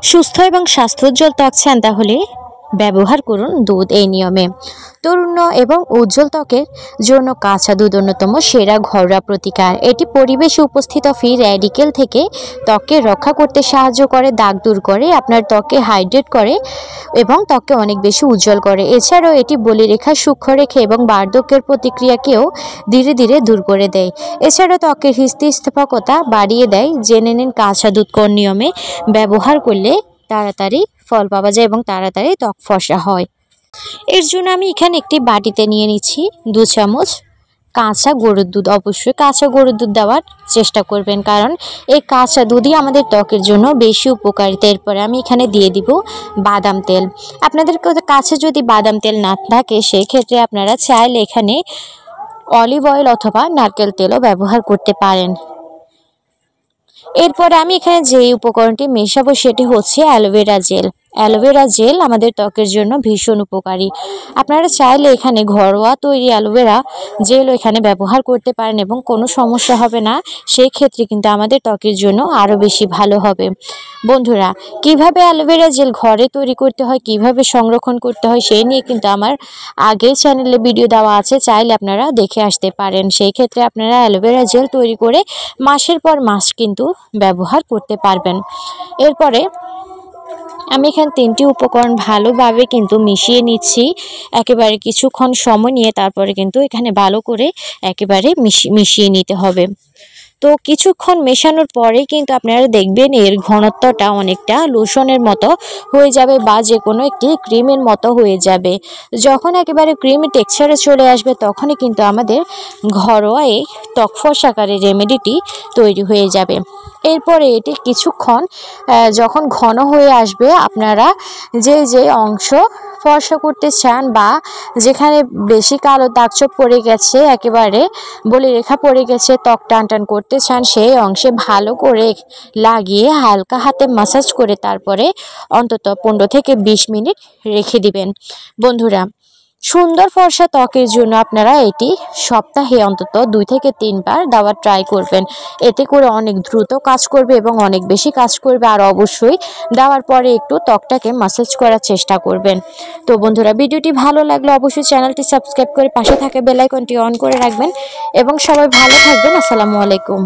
সুস্থ এবং স্বাস্থ্যোজ্জ্বল ত্বক চান তাহলে ব্যবহার করুন দুধ এই নিয়মে। তরুণ এবং উজ্জ্বল ত্বকের জন্য কাঁচা দুধ অন্যতম সেরা ঘরোয়া প্রতিকার। এটি পরিবেশে উপস্থিত ফ্রি র্যাডিক্যাল থেকে ত্বককে রক্ষা করতে সাহায্য করে, দাগ দূর করে, আপনার ত্বককে হাইড্রেট করে এবং ত্বককে অনেক বেশি উজ্জ্বল করে। এছাড়াও এটি বলিরেখা, সূক্ষ্মরেখা এবং বার্ধক্যের প্রতিক্রিয়াকেও ধীরে ধীরে দূর করে দেয়। এছাড়াও ত্বকের স্থিতিস্থাপকতা বাড়িয়ে দেয়। জেনে নিন কাঁচা দুধ কোন নিয়মে ব্যবহার করলে তাড়াতাড়ি ফল পাওয়া যায় এবং তাড়াতাড়ি ত্বক ফর্সা হয়। এর জন্য আমি এখানে একটি বাটিতে নিয়ে নিচ্ছি 2 চামচ কাঁচা গরুর দুধ। অবশ্যই কাঁচা গরুর দুধ দেওয়ার চেষ্টা করবেন, কারণ এই কাঁচা দুধই আমাদের ত্বকের জন্য বেশি উপকারিতা। এরপরে আমি এখানে দিয়ে দিব বাদাম তেল। আপনাদের কাছে যদি বাদাম তেল না থাকে সেই ক্ষেত্রে আপনারা চাইলে এখানে অলিভ অয়েল অথবা নারকেল তেলও ব্যবহার করতে পারেন। এরপরে আমি এখানে যে উপকরণটি মেশাবো সেটি হচ্ছে অ্যালোভেরা জেল। অ্যালোভেরা জেল আমাদের ত্বকের জন্য ভীষণ উপকারী। আপনারা চাইলে এখানে ঘরোয়া তৈরি অ্যালোভেরা জেলও এখানে ব্যবহার করতে পারেন এবং কোনো সমস্যা হবে না। সেই ক্ষেত্রে কিন্তু আমাদের ত্বকের জন্য আরও বেশি ভালো হবে। বন্ধুরা, কিভাবে অ্যালোভেরা জেল ঘরে তৈরি করতে হয়, কিভাবে সংরক্ষণ করতে হয় সেই নিয়ে কিন্তু আমার আগে চ্যানেলে ভিডিও দেওয়া আছে, চাইলে আপনারা দেখে আসতে পারেন। সেই ক্ষেত্রে আপনারা অ্যালোভেরা জেল তৈরি করে মাসের পর মাস কিন্তু ব্যবহার করতে পারবেন। এরপরে আমি এখানে 3টি উপকরণ ভালোভাবে কিন্তু মিশিয়ে নিচ্ছি। একেবারে কিছুক্ষণ সময় নিয়ে তারপরে কিন্তু এখানে ভালো করে একেবারে মিশিয়ে নিতে হবে। তো কিছুক্ষণ মেশানোর পরে কিন্তু আপনারা দেখবেন এর ঘনত্বটা অনেকটা লোশনের মতো হয়ে যাবে বা যে কোনো একটি ক্রিমের মতো হয়ে যাবে। যখন একেবারে ক্রিমি টেক্সচারে চলে আসবে তখনই কিন্তু আমাদের ঘরোয়া এই ত্বক ফর্সাকারী রেমেডিটি তৈরি হয়ে যাবে। এরপরে এটি কিছুক্ষণ যখন ঘন হয়ে আসবে, আপনারা যে অংশ ফর্সা করতে চান বা যেখানে বেশি কালো দাগছোপ পড়ে গেছে, একেবারে বলিরেখা পড়ে গেছে, ত্বক টান করতে চান, সেই অংশে ভালো করে লাগিয়ে হালকা হাতে মাসাজ করে তারপরে অন্তত 15 থেকে 20 মিনিট রেখে দিবেন। বন্ধুরা, সুন্দর ফর্সা ত্বকের জন্য আপনারা এটি সপ্তাহে অন্তত 2 থেকে 3 বার দেওয়ার ট্রাই করবেন। এতে করে অনেক দ্রুত কাজ করবে এবং অনেক বেশি কাজ করবে। আর অবশ্যই দেওয়ার পরে একটু ত্বকটাকে ম্যাসাজ করার চেষ্টা করবেন। তো বন্ধুরা, ভিডিওটি ভালো লাগলে অবশ্যই চ্যানেলটি সাবস্ক্রাইব করে পাশে থাকা বেল আইকনটি অন করে রাখবেন এবং সবাই ভালো থাকবেন। আসসালামু আলাইকুম।